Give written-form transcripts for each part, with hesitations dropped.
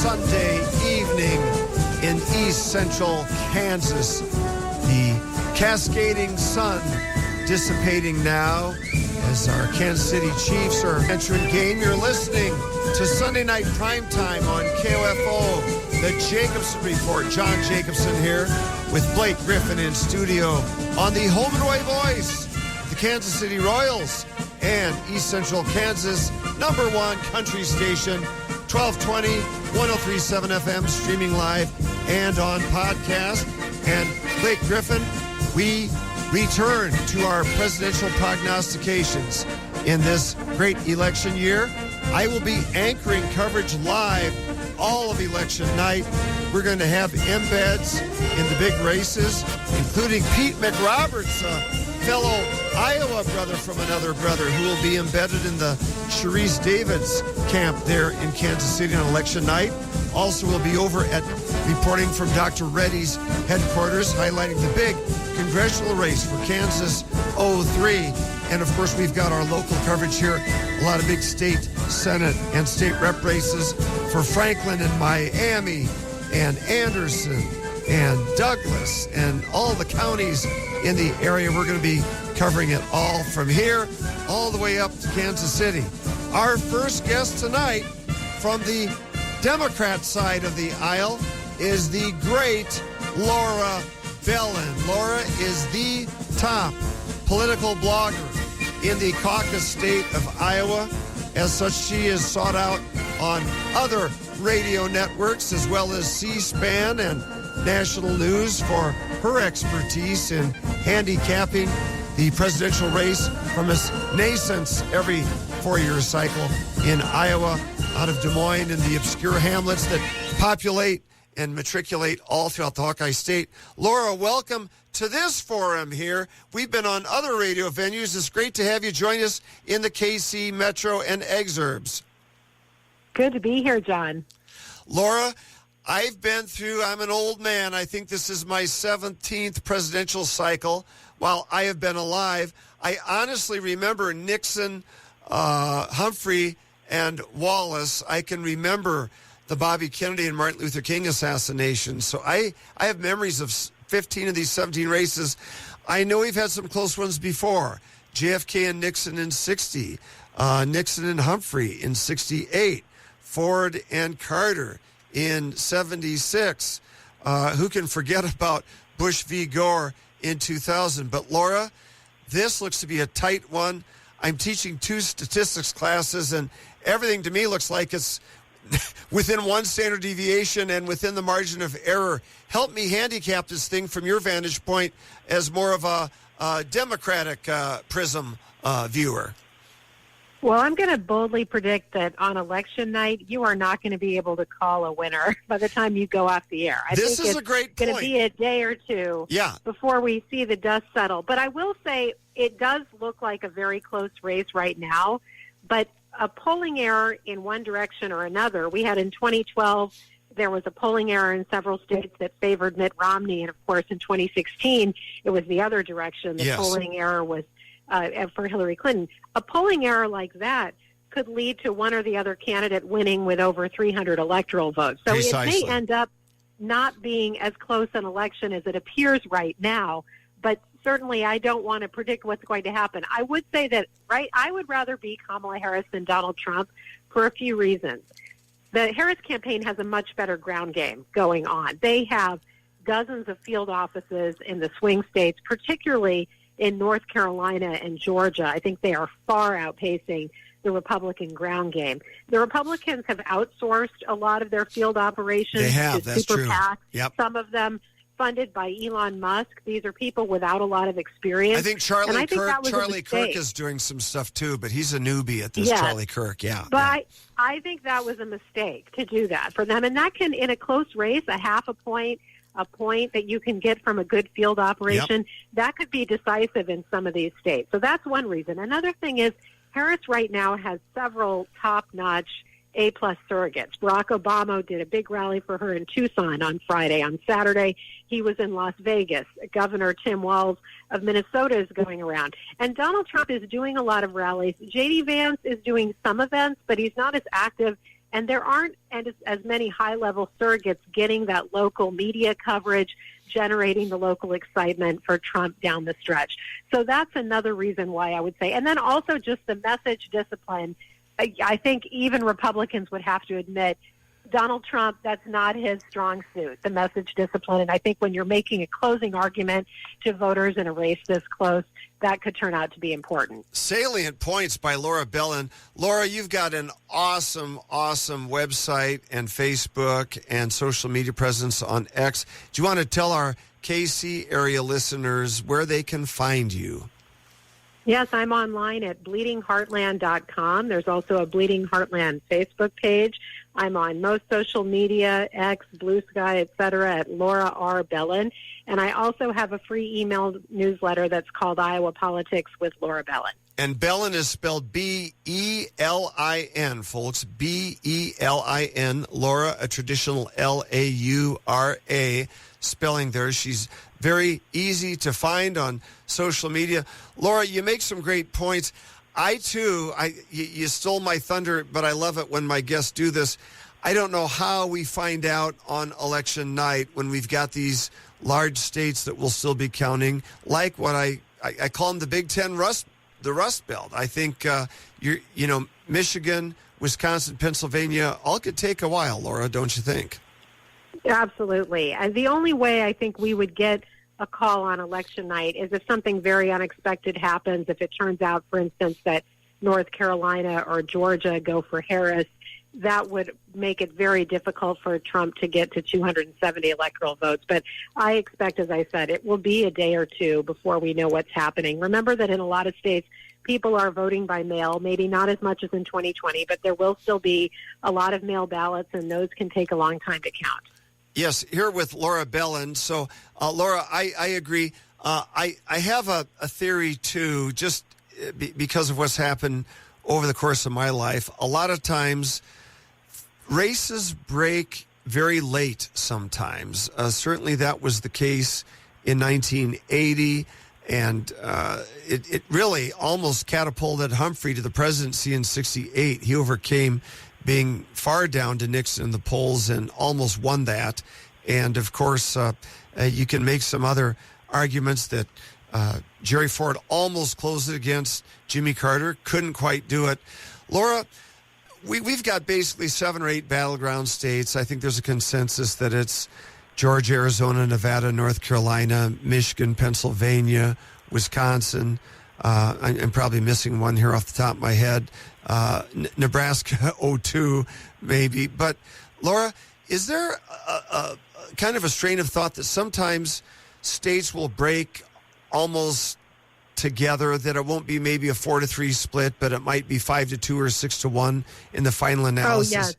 Sunday evening in East Central Kansas. The cascading sun dissipating now as our Kansas City Chiefs are entering game. You're listening to Sunday Night Primetime on KOFO, the Jacobson Report. John Jacobson here with Blake Griffin in studio on the home and away voice, the Kansas City Royals and East Central Kansas #1 country station, 1220, 103.7 FM, streaming live and on podcast. And Blake Griffin, we return to our presidential prognostications in this great election year. I will be anchoring coverage live all of election night. We're going to have embeds in the big races, including Pete McRoberts, a fellow Iowa brother from another brother, who will be embedded in the Sharice Davids camp there in Kansas City on election night. Also, we'll be over at reporting from Dr. Reddy's headquarters, highlighting the big congressional race for Kansas 03. And of course, we've got our local coverage here. A lot of big state Senate and state rep races for Franklin and Miami and Anderson and Douglas and all the counties in the area. We're going to be covering it all from here all the way up to Kansas City. Our first guest tonight from the Democrat side of the aisle is the great Laura Bellin. Laura is the top political blogger in the caucus state of Iowa. As such, she is sought out on other radio networks as well as C-SPAN and national news for her expertise in handicapping the presidential race from its nascence every four-year cycle in Iowa, out of Des Moines and the obscure hamlets that populate and matriculate all throughout the Hawkeye State. Laura, welcome to this forum here. We've been on other radio venues. It's great to have you join us in the KC Metro and Exurbs. Good to be here, John. Laura, I'm an old man. I think this is my 17th presidential cycle while I have been alive. I honestly remember Nixon, Humphrey, and Wallace. I can remember the Bobby Kennedy and Martin Luther King assassination. So I have memories of 15 of these 17 races. I know we've had some close ones before. JFK and Nixon in 60, Nixon and Humphrey in 68, Ford and Carter in 76. Who can forget about Bush v. Gore in 2000? But Laura, this looks to be a tight one. I'm teaching 2 statistics classes, and everything to me looks like it's within one standard deviation and within the margin of error. Help me handicap this thing from your vantage point as more of a Democratic prism viewer. Well, I'm going to boldly predict that on election night, you are not going to be able to call a winner by the time you go off the air. This is a great point. It's going to be a day or two before we see the dust settle. But I will say it does look like a very close race right now. But a polling error in one direction or another, we had in 2012, there was a polling error in several states that favored Mitt Romney. And, of course, in 2016, it was the other direction. The polling error was for Hillary Clinton. A polling error like that could lead to one or the other candidate winning with over 300 electoral votes. So Precisely. It may end up not being as close an election as it appears right now, but certainly I don't want to predict what's going to happen. I would say that, I would rather be Kamala Harris than Donald Trump for a few reasons. The Harris campaign has a much better ground game going on. They have dozens of field offices in the swing states, particularly in North Carolina and Georgia. I think they are far outpacing the Republican ground game. The Republicans have outsourced a lot of their field operations to super PACs. Yep. Some of them funded by Elon Musk. These are people without a lot of experience. I think Charlie Kirk is doing some stuff too, but he's a newbie at this. Charlie Kirk, But I think that was a mistake to do that for them, and that can, in a close race, a half a point that you can get from a good field operation, that could be decisive in some of these states. So that's one reason. Another thing is Harris right now has several top-notch A-plus surrogates. Barack Obama did a big rally for her in Tucson on Friday. On Saturday, he was in Las Vegas. Governor Tim Walz of Minnesota is going around. And Donald Trump is doing a lot of rallies. J.D. Vance is doing some events, but he's not as active And there aren't as many high-level surrogates getting that local media coverage, generating the local excitement for Trump down the stretch. So that's another reason why I would say. And then also just the message discipline. I think even Republicans would have to admit Donald Trump, that's not his strong suit, the message discipline. And I think when you're making a closing argument to voters in a race this close, that could turn out to be important. Salient Points by Laura Bellin. Laura, you've got an awesome website and Facebook and social media presence on X. Do you want to tell our KC area listeners where they can find you? Yes, I'm online at bleedingheartland.com. There's also a Bleeding Heartland Facebook page. I'm on most social media, X, Blue Sky, etc., at Laura R. Bellin. And I also have a free email newsletter that's called Iowa Politics with Laura Bellin. And Bellin is spelled B-E-L-I-N, folks. B-E-L-I-N. Laura, a traditional L-A-U-R-A spelling there. She's very easy to find on social media. Laura, you make some great points. You stole my thunder, but I love it when my guests do this. I don't know how we find out on election night when we've got these large states that will still be counting, like what I call them the Big Ten the Rust Belt. I think, Michigan, Wisconsin, Pennsylvania, all could take a while, Laura, don't you think? Absolutely. And the only way I think we would get a call on election night is if something very unexpected happens. If it turns out, for instance, that North Carolina or Georgia go for Harris, that would make it very difficult for Trump to get to 270 electoral votes. But I expect, as I said, it will be a day or two before we know what's happening. Remember that in a lot of states, people are voting by mail, maybe not as much as in 2020, but there will still be a lot of mail ballots, and those can take a long time to count. Yes, here with Laura Bellin. So, Laura, I agree. I have a theory, too, just because of what's happened over the course of my life. A lot of times, races break very late sometimes. Certainly that was the case in 1980, and it really almost catapulted Humphrey to the presidency in 1968. He overcame being far down to Nixon in the polls and almost won that. And, of course, you can make some other arguments that Jerry Ford almost closed it against Jimmy Carter, couldn't quite do it. Laura, we've got basically 7 or 8 battleground states. I think there's a consensus that it's Georgia, Arizona, Nevada, North Carolina, Michigan, Pennsylvania, Wisconsin. I'm probably missing one here off the top of my head. Nebraska 02 maybe. But Laura, is there a kind of a strain of thought that sometimes states will break almost together, that it won't be maybe a 4-3 split, but it might be 5-2 or 6-1 in the final analysis? Oh, yes.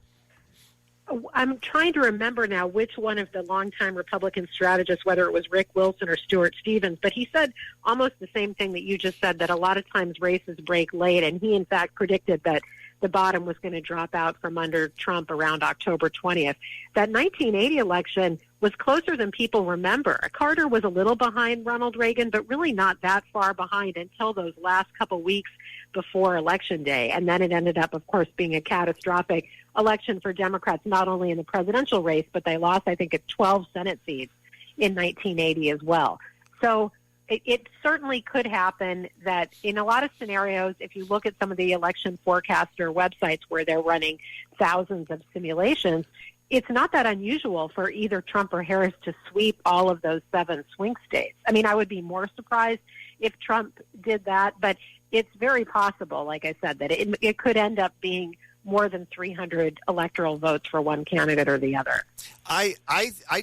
I'm trying to remember now which one of the longtime Republican strategists, whether it was Rick Wilson or Stuart Stevens, but he said almost the same thing that you just said, that a lot of times races break late, and he in fact predicted that the bottom was going to drop out from under Trump around October 20th. That 1980 election was closer than people remember. Carter was a little behind Ronald Reagan, but really not that far behind until those last couple weeks before Election Day. And then it ended up, of course, being a catastrophic election for Democrats, not only in the presidential race, but they lost, I think, 12 Senate seats in 1980 as well. So it certainly could happen that in a lot of scenarios, if you look at some of the election forecaster websites where they're running thousands of simulations, it's not that unusual for either Trump or Harris to sweep all of those 7 swing states. I mean, I would be more surprised if Trump did that, but it's very possible, like I said, that it could end up being more than 300 electoral votes for one candidate or the other. I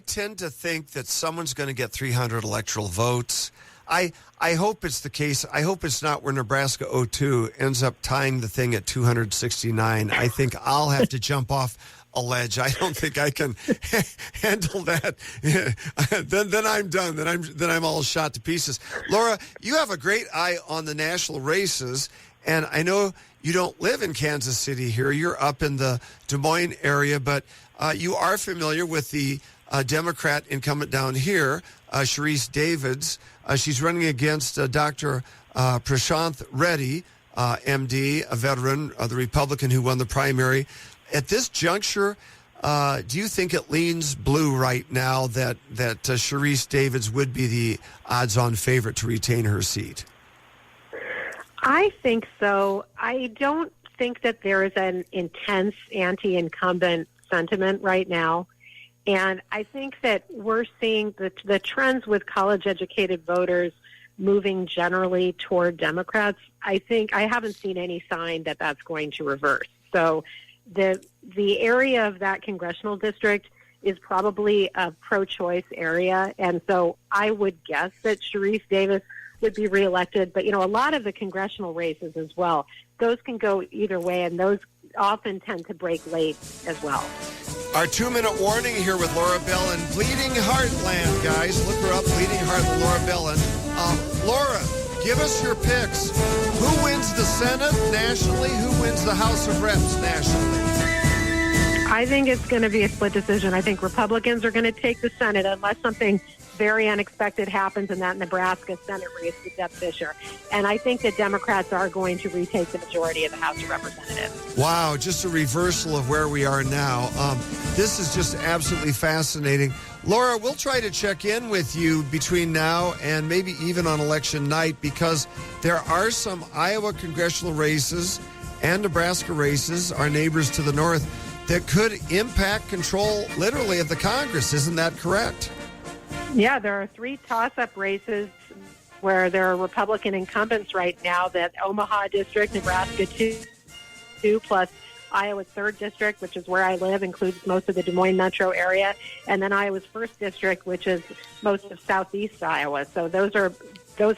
tend to think that someone's going to get 300 electoral votes. I hope it's the case. I hope it's not where Nebraska 02 ends up tying the thing at 269. I think I'll have to jump off a ledge. I don't think I can handle that. Then I'm done. Then I'm all shot to pieces. Laura, you have a great eye on the national races, and I know you don't live in Kansas City here. You're up in the Des Moines area, but you are familiar with the Democrat incumbent down here, Sharice Davids. She's running against Dr. Prashanth Reddy, MD, a veteran, the Republican who won the primary. at this juncture, do you think it leans blue right now that Sharice Davids would be the odds-on favorite to retain her seat? I think so. I don't think that there is an intense anti-incumbent sentiment right now. And I think that we're seeing the trends with college-educated voters moving generally toward Democrats. I haven't seen any sign that that's going to reverse. So the area of that congressional district is probably a pro-choice area. And so I would guess that Sharice Davids would be reelected. But, a lot of the congressional races as well, those can go either way, and those often tend to break late as well. Our 2-minute warning here with Laura Bellin. Bleeding Heartland, guys. Look her up, Bleeding Heart with Laura Bellin. Laura, give us your picks. Who wins the Senate nationally? Who wins the House of Reps nationally? I think it's going to be a split decision. I think Republicans are going to take the Senate unless something very unexpected happens in that Nebraska Senate race with Deb Fischer. And I think that Democrats are going to retake the majority of the House of Representatives. Wow, just a reversal of where we are now. This is just absolutely fascinating. Laura, we'll try to check in with you between now and maybe even on election night, because there are some Iowa congressional races and Nebraska races, our neighbors to the north, that could impact control literally of the Congress. Isn't that correct? Yeah, there are 3 toss-up races where there are Republican incumbents right now. That Omaha district, Nebraska 2 plus Iowa's 3rd district, which is where I live, includes most of the Des Moines metro area, and then Iowa's 1st district, which is most of southeast Iowa. So those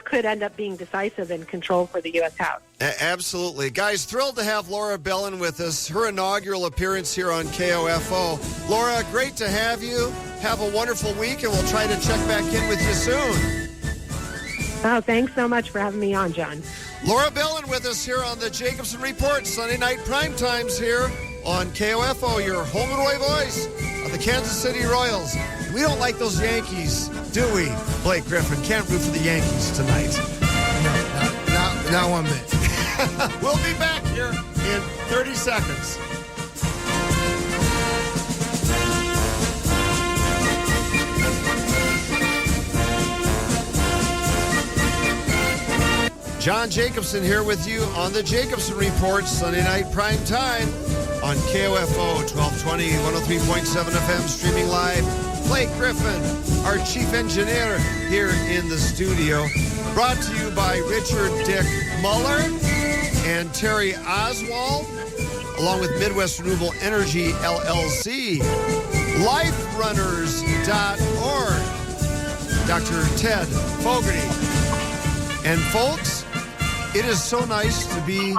could end up being decisive in control for the U.S. House. Absolutely. Guys, thrilled to have Laura Bellin with us, her inaugural appearance here on KOFO. Laura, great to have you. Have a wonderful week, and we'll try to check back in with you soon. Oh, thanks so much for having me on, John. Laura Bellin with us here on the Jacobson Report, Sunday night prime times here on KOFO, your home and away voice of the Kansas City Royals. We don't like those Yankees, do we? Blake Griffin can't root for the Yankees tonight. No, not 1 minute. We'll be back here in 30 seconds. John Jacobson here with you on the Jacobson Report, Sunday night prime time on KOFO 1220, 103.7 FM, streaming live. Blake Griffin, our chief engineer here in the studio. Brought to you by Richard Dick Muller and Terry Oswald, along with Midwest Renewable Energy, LLC. LifeRunners.org. Dr. Ted Fogarty. And folks, it is so nice to be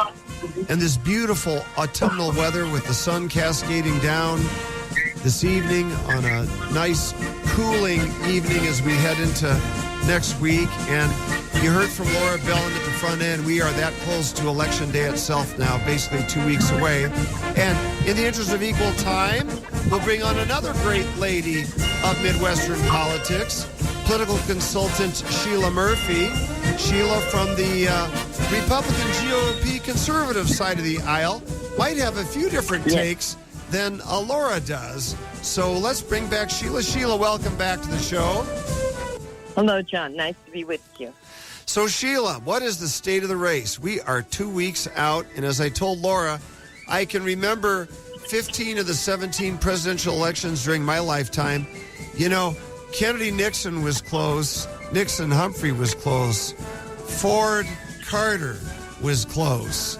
in this beautiful autumnal weather with the sun cascading down this evening on a nice cooling evening as we head into next week. And you heard from Laura Bellin at the front end. We are that close to Election Day itself now, basically 2 weeks away. And in the interest of equal time, we'll bring on another great lady of Midwestern politics, political consultant Sheila Murphy. Sheila from the Republican GOP conservative side of the aisle might have a few different takes than Laura does. So let's bring back Sheila. Sheila, welcome back to the show. Hello, John. Nice to be with you. So, Sheila, what is the state of the race? We are 2 weeks out, and as I told Laura, I can remember 15 of the 17 presidential elections during my lifetime. You know, Kennedy-Nixon was close. Nixon-Humphrey was close. Ford-Carter was close.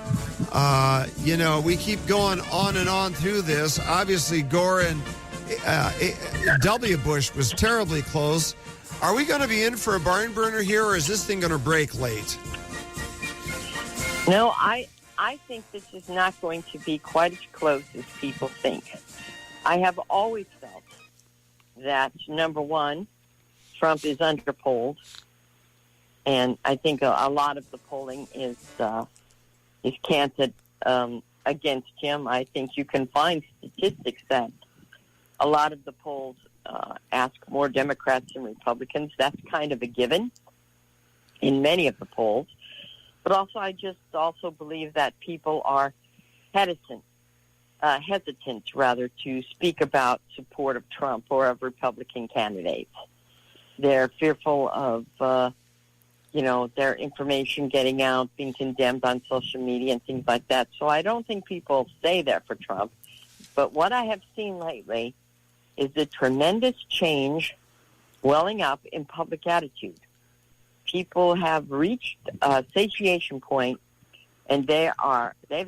We keep going on and on through this. Obviously, Gore and W. Bush was terribly close. Are we going to be in for a barn burner here, or is this thing going to break late? No, I think this is not going to be quite as close as people think. I have always felt that, number one, Trump is underpolled, and I think a lot of the polling is canted against him. I think you can find statistics that a lot of the polls ask more Democrats than Republicans. That's kind of a given in many of the polls. But also, I just also believe that people are hesitant hesitant, rather, to speak about support of Trump or of Republican candidates. They're fearful of, their information getting out, being condemned on social media and things like that. So I don't think people stay there for Trump. But what I have seen lately is a tremendous change welling up in public attitude. People have reached a satiation point, and they've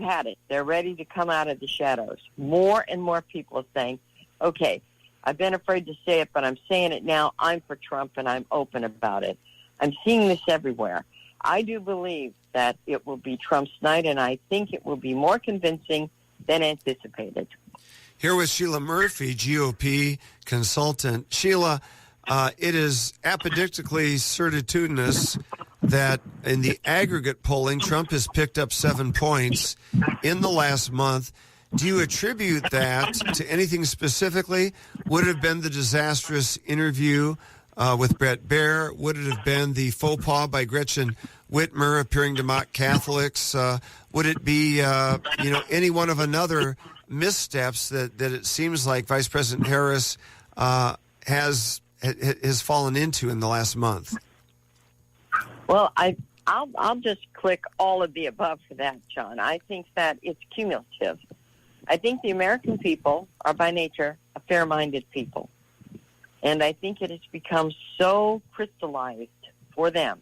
had it. They're ready to come out of the shadows. More and more people are saying, okay, I've been afraid to say it, but I'm saying it now. I'm for Trump, and I'm open about it. I'm seeing this everywhere. I do believe that it will be Trump's night, and I think it will be more convincing than anticipated. Here with Sheila Murphy, GOP consultant. Sheila, it is apodictically certitudinous that in the aggregate polling, Trump has picked up 7 points in the last month. Do you attribute that to anything specifically? Would it have been the disastrous interview with Bret Baier? Would it have been the faux pas by Gretchen Whitmer appearing to mock Catholics? Would it be, any one of another missteps that it seems like Vice President Harris has fallen into in the last month? Well, I'll just click all of the above for that, John. I think that it's cumulative. I think the American people are by nature a fair-minded people. And I think it has become so crystallized for them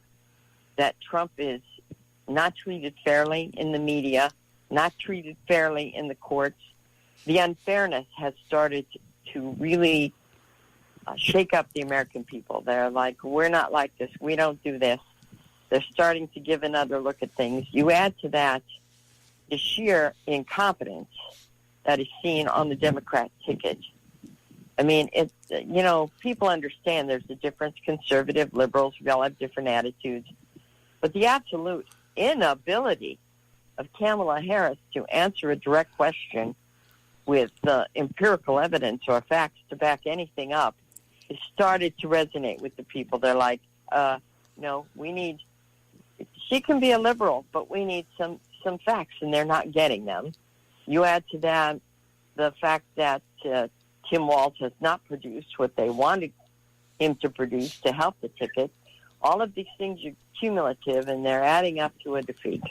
that Trump is not treated fairly in the media, not treated fairly in the courts. The unfairness has started to really shake up the American people. They're like, we're not like this. We don't do this. They're starting to give another look at things. You add to that the sheer incompetence that is seen on the Democrat ticket. I mean, people understand there's a difference. Conservative, liberals, we all have different attitudes. But the absolute inability of Kamala Harris to answer a direct question with empirical evidence or facts to back anything up has started to resonate with the people. They're like, no, she can be a liberal, but we need some facts, and they're not getting them. You add to that the fact that Tim Walz has not produced what they wanted him to produce to help the ticket. All of these things are cumulative, and they're adding up to a defeat.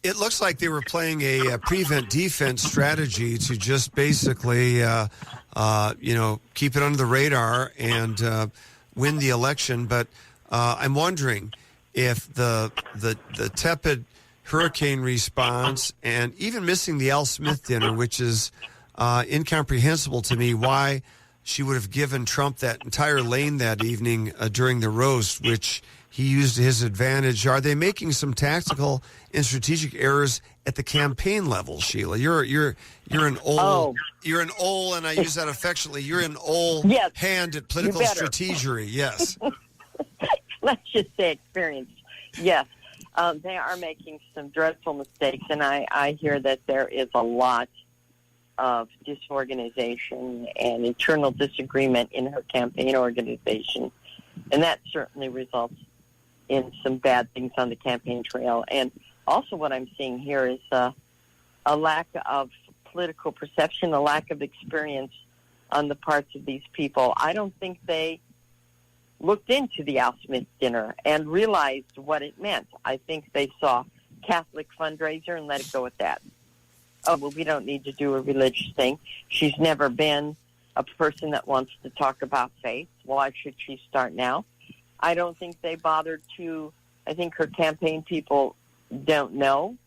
It looks like they were playing a prevent-defense strategy to just basically, keep it under the radar and win the election. But I'm wondering if the tepid hurricane response and even missing the Al Smith dinner, which is incomprehensible to me, why she would have given Trump that entire lane that evening during the roast, which he used to his advantage. Are they making some tactical and strategic errors at the campaign level, Sheila? You're an old and I use that affectionately. You're an old hand at political strategery. Yes. Let's just say experienced. Yes. They are making some dreadful mistakes, and I hear that there is a lot of disorganization and internal disagreement in her campaign organization, and that certainly results in some bad things on the campaign trail. And also what I'm seeing here is a lack of political perception, a lack of experience on the parts of these people. I don't think they looked into the Al Smith dinner and realized what it meant. I think they saw Catholic fundraiser and let it go at that. Oh, well, we don't need to do a religious thing. She's never been a person that wants to talk about faith. Why should she start now? I don't think they bothered to. I think her campaign people don't know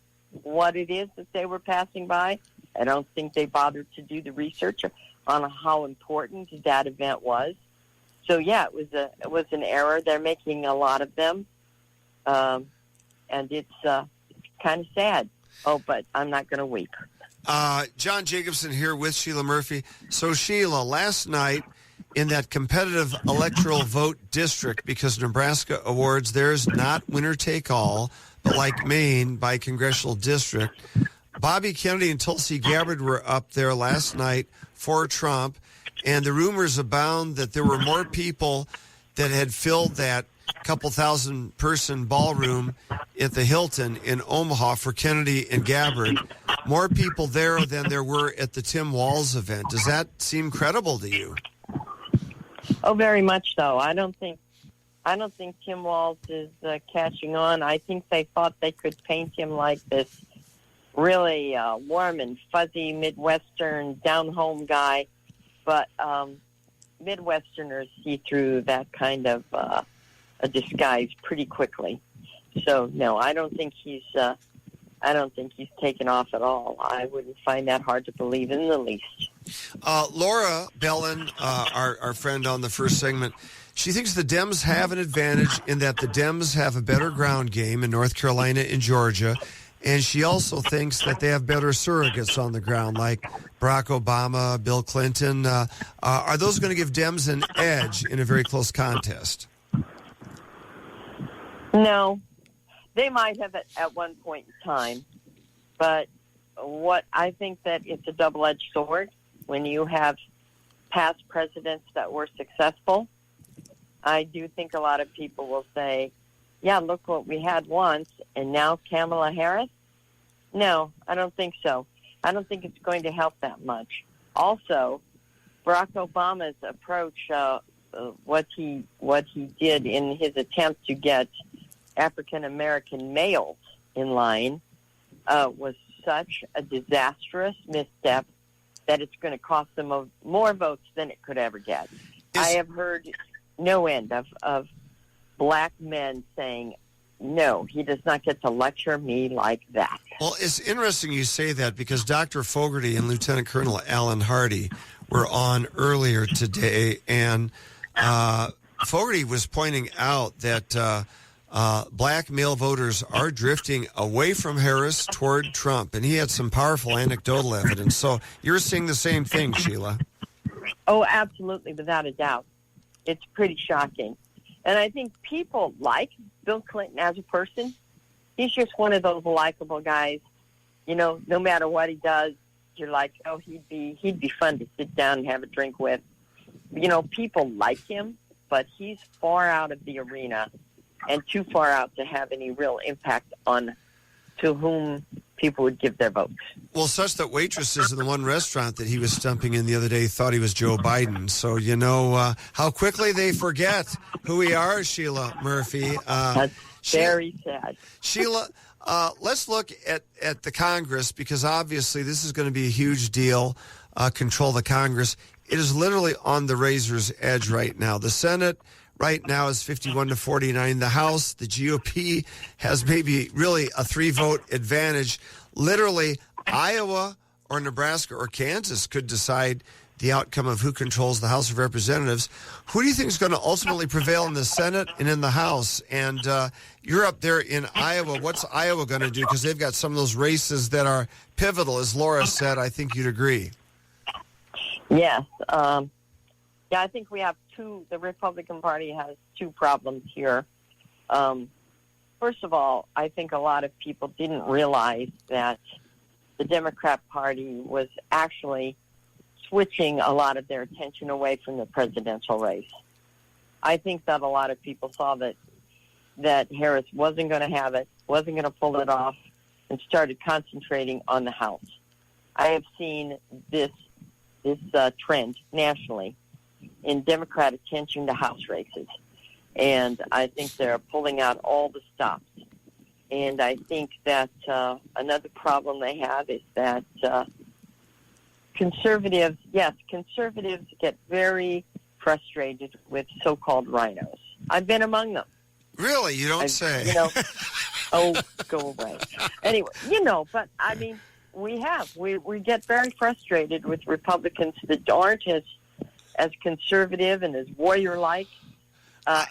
what it is that they were passing by. I don't think they bothered to do the research on how important that event was. So, yeah, it was an error. They're making a lot of them, and it's kind of sad. Oh, but I'm not going to weep. John Jacobson here with Sheila Murphy. So, Sheila, last night in that competitive electoral vote district, because Nebraska awards theirs not winner-take-all, but like Maine by congressional district, Bobby Kennedy and Tulsi Gabbard were up there last night for Trump, and the rumors abound that there were more people that had filled that couple thousand person ballroom at the Hilton in Omaha for Kennedy and Gabbard. More people there than there were at the Tim Walz event. Does that seem credible to you? Oh, very much so. I don't think Tim Walz is catching on. I think they thought they could paint him like this really warm and fuzzy Midwestern down-home guy, but Midwesterners see through that kind of a disguise pretty quickly. So no, I don't think he's taken off at all. I wouldn't find that hard to believe in the least. Laura Bellin, our friend on the first segment, she thinks the Dems have an advantage in that the Dems have a better ground game in North Carolina and Georgia, and she also thinks that they have better surrogates on the ground, like Barack Obama, Bill Clinton. Are those going to give Dems an edge in a very close contest? No. They might have it at one point in time, but what I think that it's a double-edged sword when you have past presidents that were successful. I do think a lot of people will say, yeah, look what we had once, and now Kamala Harris? No, I don't think so. I don't think it's going to help that much. Also, Barack Obama's approach, what he did in his attempt to get African-American males in line was such a disastrous misstep that it's going to cost them more votes than it could ever get. I have heard no end of black men saying, no, he does not get to lecture me like that. Well, it's interesting you say that because Dr. Fogarty and Lieutenant Colonel Alan Hardy were on earlier today, and Fogarty was pointing out that black male voters are drifting away from Harris toward Trump, and he had some powerful anecdotal evidence. So you're seeing the same thing, Sheila. Oh, absolutely, without a doubt. It's pretty shocking. And I think people like Bill Clinton as a person. He's just one of those likable guys. You know, no matter what he does, you're like, oh, he'd be fun to sit down and have a drink with. You know, people like him, but he's far out of the arena and too far out to have any real impact on to whom people would give their votes. Well, such that waitresses in the one restaurant that he was stumping in the other day thought he was Joe Biden. So you know how quickly they forget who we are, Sheila Murphy. That's very sad. Sheila, let's look at the Congress, because obviously this is going to be a huge deal, control the Congress. It is literally on the razor's edge right now. The Senate right now is 51-49. The House, the GOP, has maybe really a 3-vote advantage. Literally, Iowa or Nebraska or Kansas could decide the outcome of who controls the House of Representatives. Who do you think is going to ultimately prevail in the Senate and in the House? And you're up there in Iowa. What's Iowa going to do? Because they've got some of those races that are pivotal, as Laura said. I think you'd agree. Yes. Yeah, I think we have the Republican Party has two problems here. First of all, I think a lot of people didn't realize that the Democrat Party was actually switching a lot of their attention away from the presidential race. I think that a lot of people saw that Harris wasn't going to have it, wasn't going to pull it off, and started concentrating on the House. I have seen this trend nationally in Democrat attention to House races. And I think they're pulling out all the stops. And I think that another problem they have is that conservatives get very frustrated with so-called rhinos. I've been among them. Really? You don't say. You know, oh, go away. Anyway, you know, but I mean, we get very frustrated with Republicans that aren't as conservative and as warrior-like.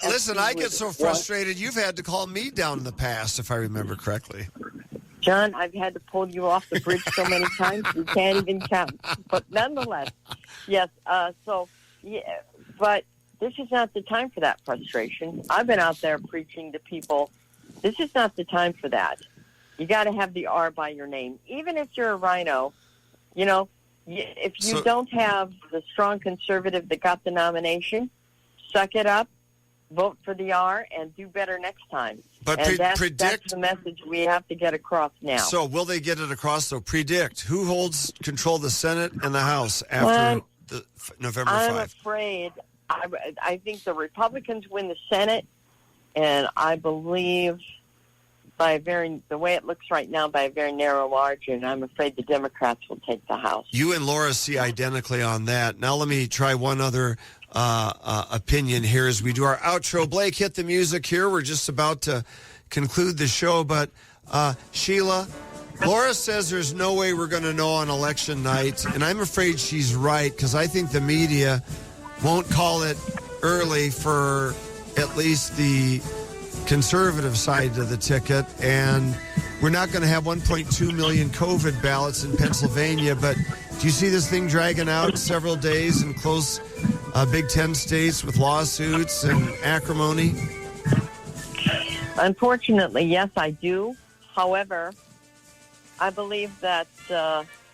Listen, I get so frustrated, you've had to call me down in the past, if I remember correctly. John, I've had to pull you off the bridge so many times, you can't even count. But nonetheless, yes, but this is not the time for that frustration. I've been out there preaching to people, this is not the time for that. You got to have the R by your name. Even if you're a rhino, you know, if you don't have the strong conservative that got the nomination, suck it up, vote for the R and do better next time. But and that's predict the message we have to get across now. So will they get it across, though? Predict who holds control of the Senate and the House after November 5th? I'm afraid. I think the Republicans win the Senate, and I believe the way it looks right now, by a very narrow margin. I'm afraid the Democrats will take the House. You and Laura see identically on that. Now let me try one other opinion here as we do our outro. Blake, hit the music here. We're just about to conclude the show, but Sheila, Laura says there's no way we're going to know on election night, and I'm afraid she's right because I think the media won't call it early for at least the conservative side of the ticket, and we're not going to have 1.2 million COVID ballots in Pennsylvania, but do you see this thing dragging out several days in close Big Ten states with lawsuits and acrimony? Unfortunately, yes, I do. However, I believe that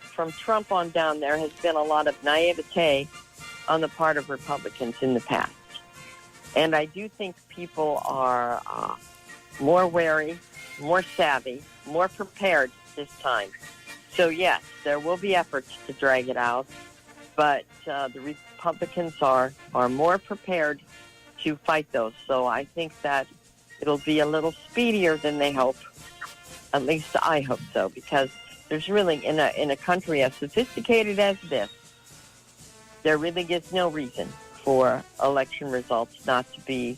from Trump on down, there has been a lot of naivete on the part of Republicans in the past. And I do think people are more wary, more savvy, more prepared this time. So, yes, there will be efforts to drag it out, but the Republicans are more prepared to fight those. So I think that it'll be a little speedier than they hope. At least I hope so, because there's really, in a country as sophisticated as this, there really is no reason for election results not to be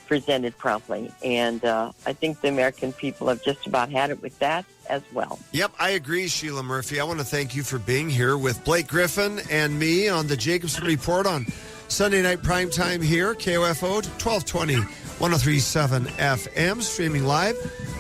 presented promptly. And I think the American people have just about had it with that as well. Yep, I agree, Sheila Murphy. I want to thank you for being here with Blake Griffin and me on the Jacobson Report on Sunday night primetime here, KOFO 1220, 103.7 FM, streaming live.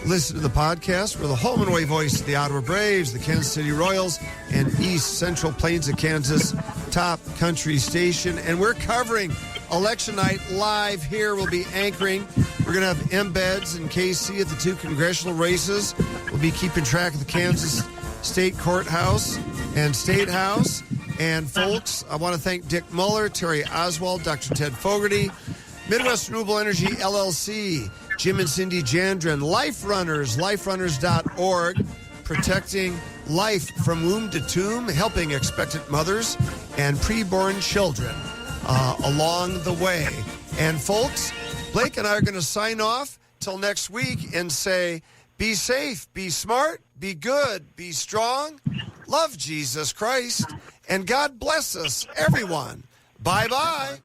Listen to the podcast. We're the home and away voice of the Ottawa Braves, the Kansas City Royals, and East Central Plains of Kansas top country station. And we're covering election night live here. We'll be anchoring. We're going to have embeds and KC at the two congressional races. We'll be keeping track of the Kansas State Courthouse and State House. And folks, I want to thank Dick Muller, Terry Oswald, Dr. Ted Fogarty, Midwest Renewable Energy LLC, Jim and Cindy Jandren, Life Runners, liferunners.org, protecting life from womb to tomb, helping expectant mothers and preborn children along the way. And folks, Blake and I are going to sign off till next week and say, be safe, be smart, be good, be strong, love Jesus Christ, and God bless us, everyone. Bye-bye.